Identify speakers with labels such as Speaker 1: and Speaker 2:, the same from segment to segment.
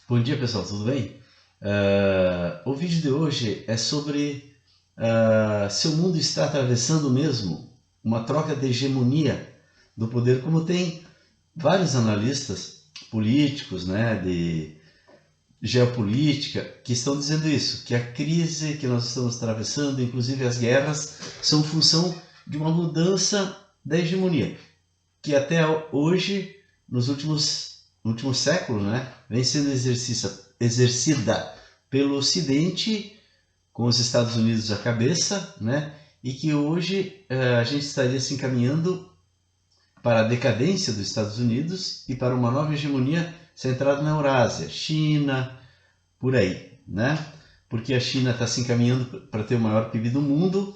Speaker 1: Bom dia, pessoal, tudo bem? O vídeo de hoje é sobre se o mundo está atravessando mesmo uma troca de hegemonia do poder, como tem vários analistas políticos, né, de geopolítica, que estão dizendo isso, que a crise que nós estamos atravessando, inclusive as guerras, são função de uma mudança da hegemonia, que até hoje, nos últimos séculos, né, vem sendo exercida pelo Ocidente, com os Estados Unidos à cabeça, né, e que hoje a gente estaria se encaminhando para a decadência dos Estados Unidos e para uma nova hegemonia centrada na Eurásia, China, por aí, né? Porque a China está se encaminhando para ter o maior PIB do mundo,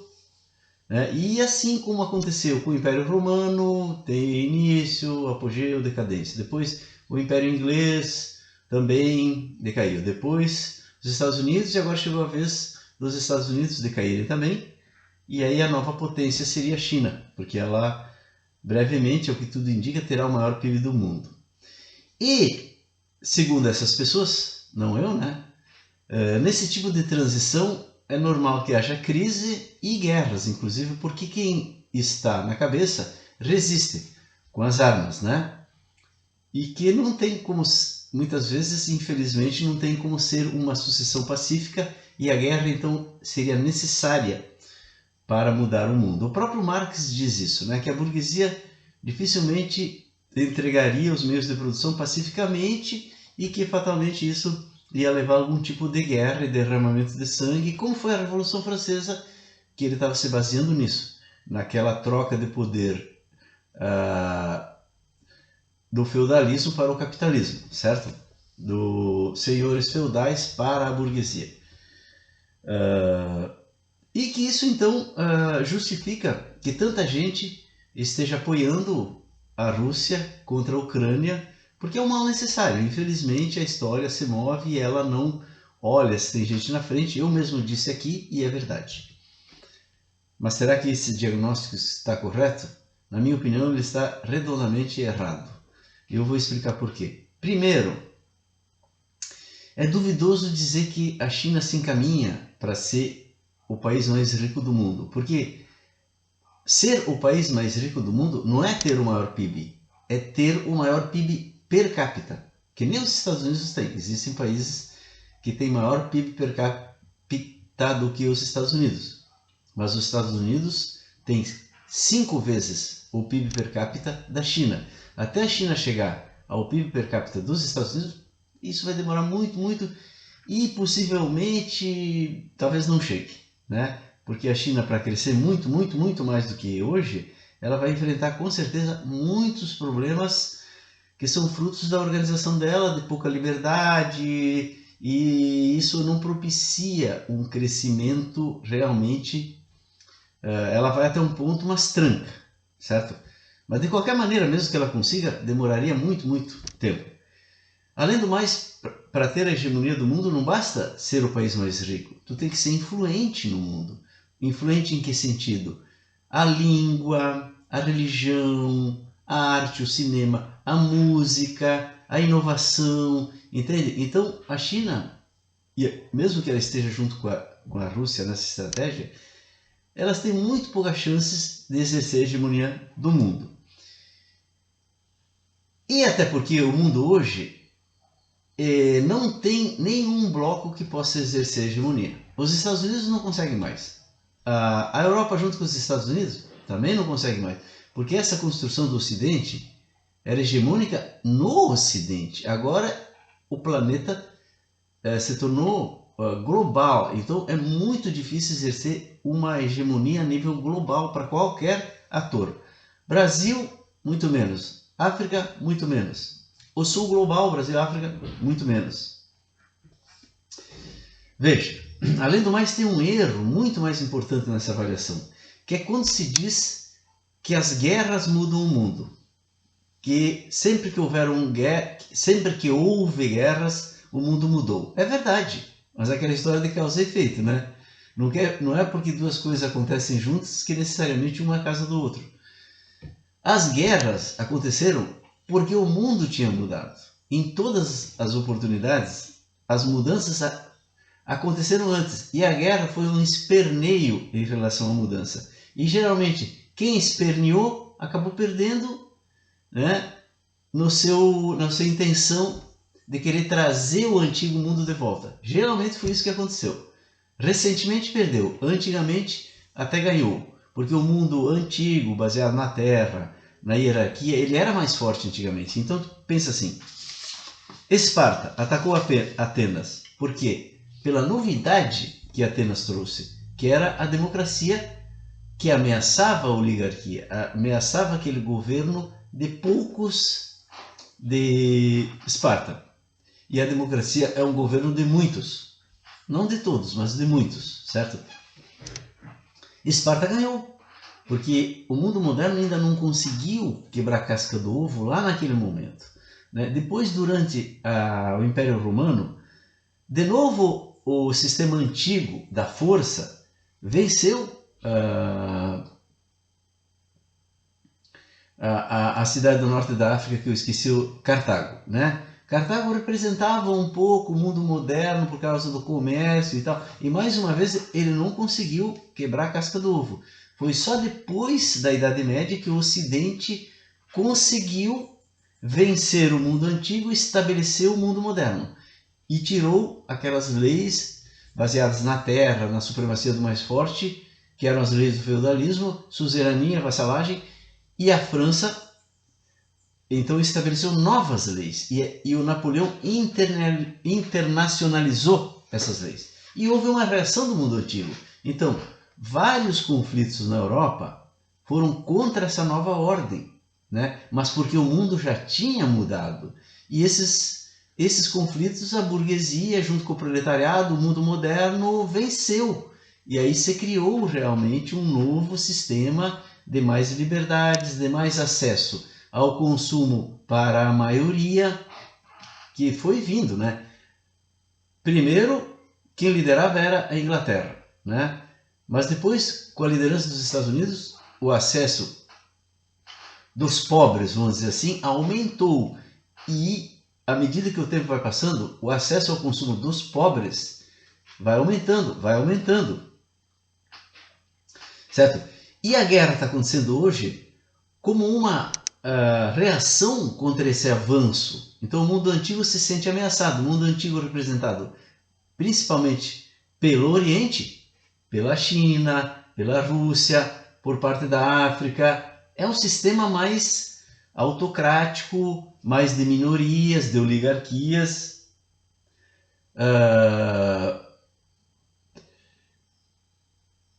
Speaker 1: né? E assim como aconteceu com o Império Romano, tem início, apogeu, decadência. Depois o Império Inglês também decaiu. Depois os Estados Unidos, e agora chegou a vez dos Estados Unidos decaírem também. E aí a nova potência seria a China, porque ela brevemente, ao que tudo indica, terá o maior PIB do mundo. E, segundo essas pessoas, não eu, né? Nesse tipo de transição é normal que haja crise e guerras, inclusive porque quem está na cabeça resiste com as armas, né? E que não tem como, muitas vezes, infelizmente, não tem como ser uma sucessão pacífica e a guerra então seria necessária para mudar o mundo. O próprio Marx diz isso, né? Que a burguesia dificilmente entregaria os meios de produção pacificamente e que fatalmente isso ia levar a algum tipo de guerra e derramamento de sangue, como foi a Revolução Francesa, que ele estava se baseando nisso, naquela troca de poder do feudalismo para o capitalismo, certo? Dos senhores feudais para a burguesia. E que isso então justifica que tanta gente esteja apoiando a Rússia contra a Ucrânia, porque é um mal necessário. Infelizmente a história se move e ela não olha se tem gente na frente. Eu mesmo disse aqui e é verdade. Mas será que esse diagnóstico está correto? Na minha opinião, ele está redondamente errado. Eu vou explicar por quê. Primeiro, é duvidoso dizer que a China se encaminha para ser o país mais rico do mundo, porque ser o país mais rico do mundo não é ter o maior PIB, é ter o maior PIB per capita, que nem os Estados Unidos têm. Existem países que têm maior PIB per capita do que os Estados Unidos, mas os Estados Unidos têm 5 vezes o PIB per capita da China. Até a China chegar ao PIB per capita dos Estados Unidos, isso vai demorar muito, muito e possivelmente talvez não chegue, né? Porque a China, para crescer muito, muito, muito mais do que hoje, ela vai enfrentar com certeza muitos problemas que são frutos da organização dela, de pouca liberdade, e isso não propicia um crescimento realmente. Ela vai até um ponto, mas tranca, certo? Mas de qualquer maneira, mesmo que ela consiga, demoraria muito, muito tempo. Além do mais, para ter a hegemonia do mundo não basta ser o país mais rico, tu tem que ser influente no mundo. Influente em que sentido? A língua, a religião, a arte, o cinema, a música, a inovação, entende? Então a China, mesmo que ela esteja junto com a Rússia nessa estratégia, elas têm muito poucas chances de exercer a hegemonia do mundo. E até porque o mundo hoje não tem nenhum bloco que possa exercer hegemonia. Os Estados Unidos não conseguem mais. A Europa, junto com os Estados Unidos, também não consegue mais. Porque essa construção do Ocidente era hegemônica no Ocidente. Agora o planeta se tornou global. Então é muito difícil exercer uma hegemonia a nível global para qualquer ator. Brasil, muito menos. África, muito menos. O Sul global, Brasil e África, muito menos. Veja, além do mais, tem um erro muito mais importante nessa avaliação, que é quando se diz que as guerras mudam o mundo. Que sempre que houve guerras, o mundo mudou. É verdade, mas é aquela história de causa e efeito, né? Não é porque duas coisas acontecem juntas que necessariamente uma é a causa do outro. As guerras aconteceram porque o mundo tinha mudado. em todas as oportunidades, as mudanças aconteceram antes. E a guerra foi um esperneio em relação à mudança. E geralmente, quem esperneou acabou perdendo, né, na sua intenção de querer trazer o antigo mundo de volta. Geralmente foi isso que aconteceu. Recentemente perdeu, antigamente até ganhou. Porque o mundo antigo, baseado na terra, na hierarquia, ele era mais forte antigamente. Então pensa assim, Esparta atacou Atenas. Por quê? Pela novidade que Atenas trouxe, que era a democracia, que ameaçava a oligarquia, ameaçava aquele governo de poucos de Esparta. E a democracia é um governo de muitos. Não de todos, mas de muitos, certo? Esparta ganhou, porque o mundo moderno ainda não conseguiu quebrar a casca do ovo lá naquele momento. Depois, durante o Império Romano, de novo o sistema antigo da força venceu a cidade do norte da África, que eu esqueci, Cartago, né? Cartago representava um pouco o mundo moderno por causa do comércio e tal, e mais uma vez ele não conseguiu quebrar a casca do ovo. Foi só depois da Idade Média que o Ocidente conseguiu vencer o mundo antigo e estabelecer o mundo moderno. E tirou aquelas leis baseadas na terra, na supremacia do mais forte, que eram as leis do feudalismo, suzerania, vassalagem, e a França então estabeleceu novas leis, e o Napoleão internacionalizou essas leis. E houve uma reação do mundo antigo. Então, vários conflitos na Europa foram contra essa nova ordem, né? Mas porque o mundo já tinha mudado. E esses conflitos, a burguesia, junto com o proletariado, o mundo moderno, venceu. E aí se criou realmente um novo sistema de mais liberdades, de mais acesso ao consumo para a maioria, que foi vindo, né? Primeiro, quem liderava era a Inglaterra, né? Mas depois, com a liderança dos Estados Unidos, o acesso dos pobres, vamos dizer assim, aumentou. E à medida que o tempo vai passando, o acesso ao consumo dos pobres vai aumentando, vai aumentando. Certo? E a guerra está acontecendo hoje como uma reação contra esse avanço. Então o mundo antigo se sente ameaçado, o mundo antigo representado principalmente pelo Oriente, pela China, pela Rússia, por parte da África. É um sistema mais autocrático, mais de minorias, de oligarquias.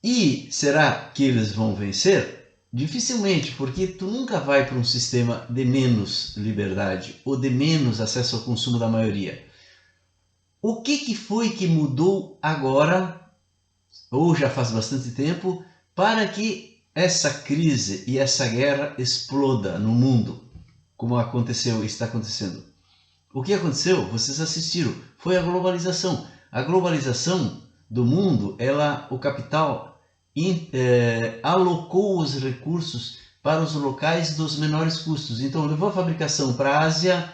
Speaker 1: E será que eles vão vencer? Dificilmente, porque tu nunca vai para um sistema de menos liberdade ou de menos acesso ao consumo da maioria. O que foi que mudou agora, ou já faz bastante tempo, para que essa crise e essa guerra exploda no mundo, como aconteceu e está acontecendo? O que aconteceu? Vocês assistiram. Foi a globalização. A globalização do mundo, o capital alocou os recursos para os locais dos menores custos. Então levou a fabricação para a Ásia,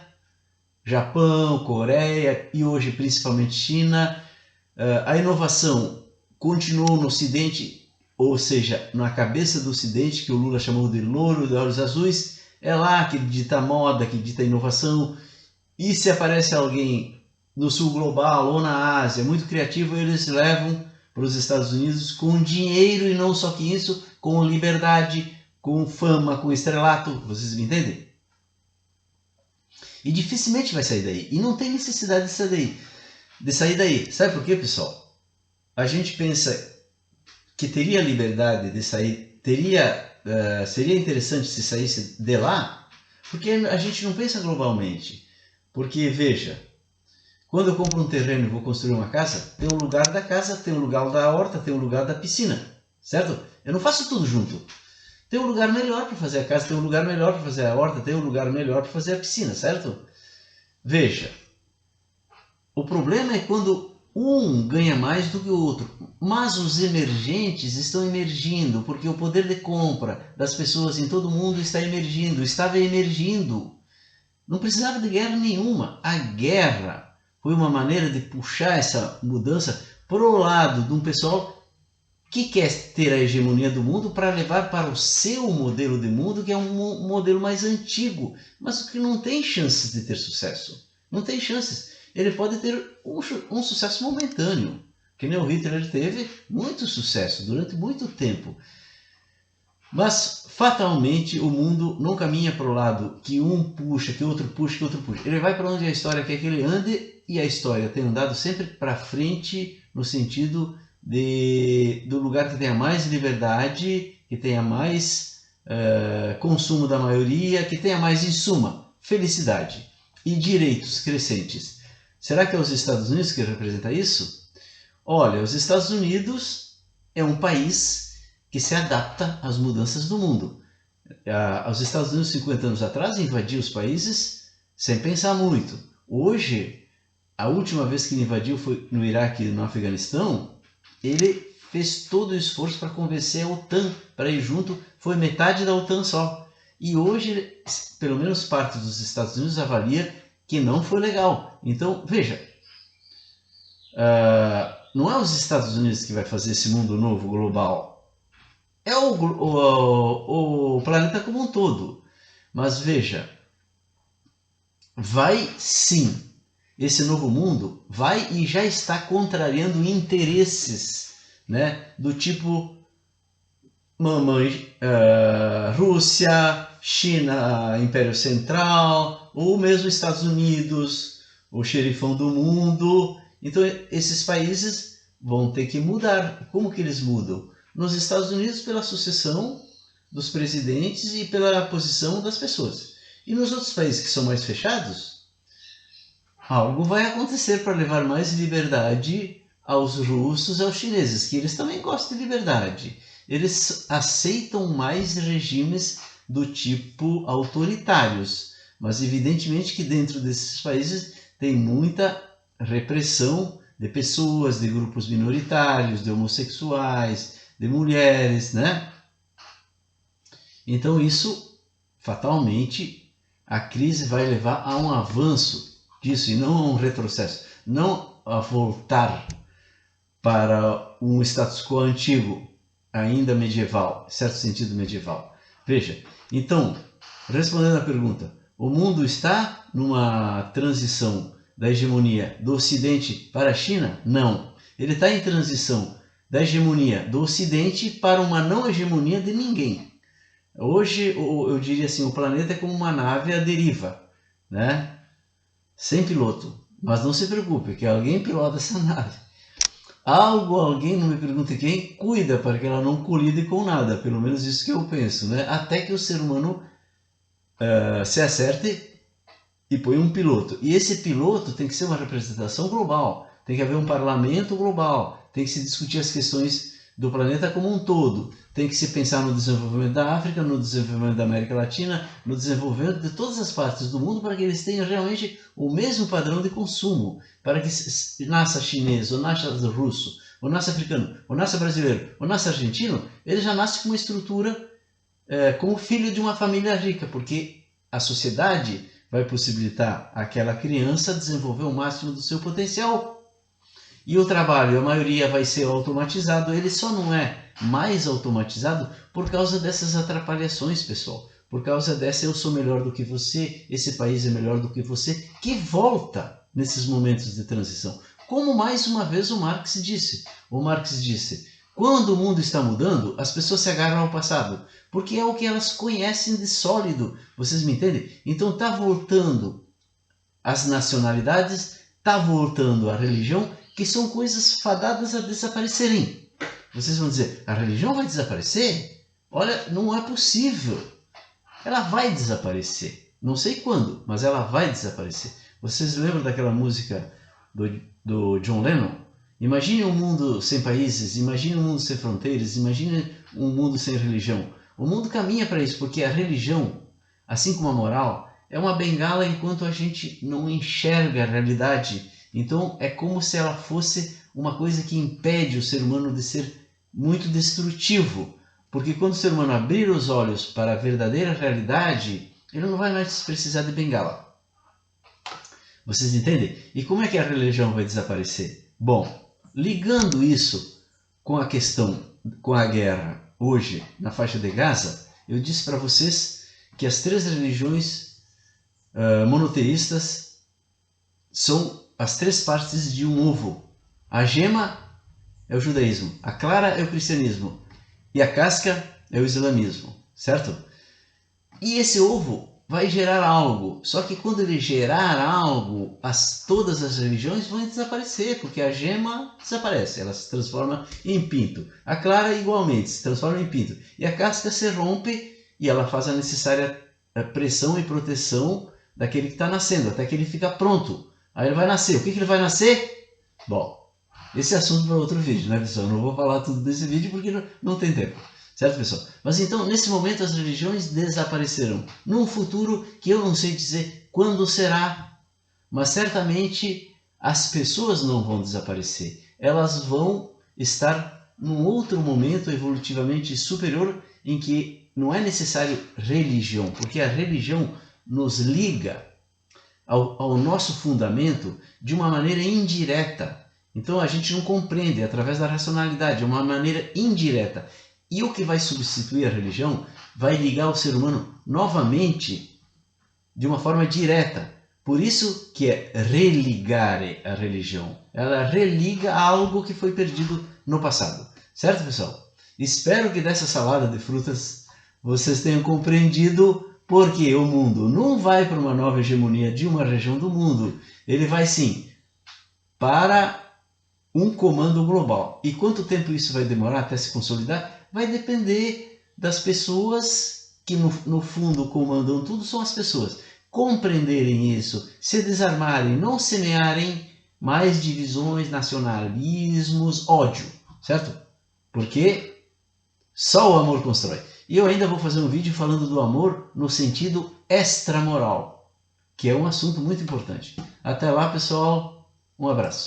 Speaker 1: Japão, Coreia e hoje principalmente China. A inovação continuou no Ocidente, ou seja, na cabeça do Ocidente, que o Lula chamou de louro de olhos azuis. É lá que dita moda, que dita inovação. E se aparece alguém no sul global ou na Ásia muito criativo, eles levam para os Estados Unidos com dinheiro, e não só que isso, com liberdade, com fama, com estrelato. Vocês me entendem? E dificilmente vai sair daí. E não tem necessidade de sair daí. Sabe por quê, pessoal? A gente pensa que teria liberdade de sair, seria interessante se saísse de lá, porque a gente não pensa globalmente. Porque, veja, quando eu compro um terreno e vou construir uma casa, tem um lugar da casa, tem um lugar da horta, tem um lugar da piscina, certo? Eu não faço tudo junto. Tem um lugar melhor para fazer a casa, tem um lugar melhor para fazer a horta, tem um lugar melhor para fazer a piscina, certo? Veja, o problema é quando um ganha mais do que o outro, mas os emergentes estão emergindo, porque o poder de compra das pessoas em todo o mundo está emergindo, estava emergindo Não precisava de guerra nenhuma. A guerra foi uma maneira de puxar essa mudança para o lado de um pessoal que quer ter a hegemonia do mundo para levar para o seu modelo de mundo, que é um modelo mais antigo, mas que não tem chances de ter sucesso. Não tem chances. Ele pode ter um sucesso momentâneo, que nem o Hitler teve muito sucesso durante muito tempo. Mas, fatalmente, o mundo não caminha para o lado que um puxa, que outro puxa, que outro puxa. Ele vai para onde a história quer que ele ande, e a história tem andado sempre para frente, no sentido do lugar que tenha mais liberdade, que tenha mais consumo da maioria, que tenha mais, em suma, felicidade e direitos crescentes. Será que é os Estados Unidos que representa isso? Olha, os Estados Unidos é um país que se adapta às mudanças do mundo. Os Estados Unidos, 50 anos atrás, invadiu os países sem pensar muito. Hoje, a última vez que ele invadiu foi no Iraque e no Afeganistão, ele fez todo o esforço para convencer a OTAN para ir junto, foi metade da OTAN só. E hoje, pelo menos parte dos Estados Unidos avalia que não foi legal. Então, veja, não é os Estados Unidos que vai fazer esse mundo novo global, é o planeta como um todo. Mas veja, vai sim, esse novo mundo vai e já está contrariando interesses, né, do tipo Rússia, China, Império Central, ou mesmo Estados Unidos, o xerifão do mundo. Então esses países vão ter que mudar. Como que eles mudam? Nos Estados Unidos, pela sucessão dos presidentes e pela posição das pessoas. E nos outros países que são mais fechados, algo vai acontecer para levar mais liberdade aos russos e aos chineses, que eles também gostam de liberdade. Eles aceitam mais regimes do tipo autoritários, mas evidentemente que dentro desses países tem muita repressão de pessoas, de grupos minoritários, de homossexuais, de mulheres, né? Então isso, fatalmente, a crise vai levar a um avanço disso e não a um retrocesso, não a voltar para um status quo antigo, ainda medieval, em certo sentido medieval. Veja, então, respondendo à pergunta, o mundo está numa transição da hegemonia do Ocidente para a China? Não. Ele está em transição da hegemonia do Ocidente para uma não hegemonia de ninguém. Hoje, eu diria assim, o planeta é como uma nave à deriva, né? Sem piloto. Mas não se preocupe, que alguém pilota essa nave. Alguém, não me pergunte quem, cuida para que ela não colide com nada. Pelo menos isso que eu penso, né? Até que o ser humano se acerte e põe um piloto. E esse piloto tem que ser uma representação global. Tem que haver um parlamento global. Tem que se discutir as questões do planeta como um todo. Tem que se pensar no desenvolvimento da África, no desenvolvimento da América Latina, no desenvolvimento de todas as partes do mundo para que eles tenham realmente o mesmo padrão de consumo. Para que nasça chinês, ou nasça russo, ou nasça africano, ou nasça brasileiro, ou nasça argentino, ele já nasce com uma estrutura como filho de uma família rica, porque a sociedade vai possibilitar àquela criança desenvolver o máximo do seu potencial. E o trabalho, a maioria vai ser automatizado, ele só não é mais automatizado por causa dessas atrapalhações, pessoal. Por causa dessa eu sou melhor do que você, esse país é melhor do que você, que volta nesses momentos de transição. Como mais uma vez o Marx disse. O Marx disse, quando o mundo está mudando, as pessoas se agarram ao passado, porque é o que elas conhecem de sólido. Vocês me entendem? Então está voltando as nacionalidades, está voltando a religião, que são coisas fadadas a desaparecerem. Vocês vão dizer, a religião vai desaparecer? Olha, não é possível. Ela vai desaparecer. Não sei quando, mas ela vai desaparecer. Vocês lembram daquela música do John Lennon? Imagine um mundo sem países, imagine um mundo sem fronteiras, imagine um mundo sem religião. O mundo caminha para isso, porque a religião, assim como a moral, é uma bengala enquanto a gente não enxerga a realidade. Então é como se ela fosse uma coisa que impede o ser humano de ser muito destrutivo. Porque quando o ser humano abrir os olhos para a verdadeira realidade, ele não vai mais precisar de bengala. Vocês entendem? E como é que a religião vai desaparecer? Bom, ligando isso com a questão, com a guerra hoje na faixa de Gaza, eu disse para vocês que as três religiões monoteístas são as três partes de um ovo. A gema é o judaísmo, a clara é o cristianismo e a casca é o islamismo, certo? E esse ovo vai gerar algo, só que quando ele gerar algo, todas as religiões vão desaparecer, porque a gema desaparece, ela se transforma em pinto. A clara igualmente se transforma em pinto. E a casca se rompe e ela faz a necessária pressão e proteção daquele que está nascendo, até que ele fica pronto. Aí ele vai nascer. O que ele vai nascer? Bom, esse é assunto para outro vídeo, né, pessoal? Eu não vou falar tudo desse vídeo porque não tem tempo. Certo, pessoal? Mas então, nesse momento, as religiões desaparecerão. Num futuro que eu não sei dizer quando será, mas certamente as pessoas não vão desaparecer. Elas vão estar num outro momento evolutivamente superior em que não é necessário religião, porque a religião nos liga ao nosso fundamento de uma maneira indireta. Então a gente não compreende através da racionalidade, é uma maneira indireta. E o que vai substituir a religião vai ligar o ser humano novamente de uma forma direta. Por isso que é religare a religião. Ela religa algo que foi perdido no passado. Certo, pessoal? Espero que dessa salada de frutas vocês tenham compreendido porque o mundo não vai para uma nova hegemonia de uma região do mundo. Ele vai sim para um comando global. E quanto tempo isso vai demorar até se consolidar? Vai depender das pessoas que no fundo comandam tudo, são as pessoas. Compreenderem isso, se desarmarem, não semearem mais divisões, nacionalismos, ódio, certo? Porque só o amor constrói. E eu ainda vou fazer um vídeo falando do amor no sentido extramoral, que é um assunto muito importante. Até lá, pessoal. Um abraço.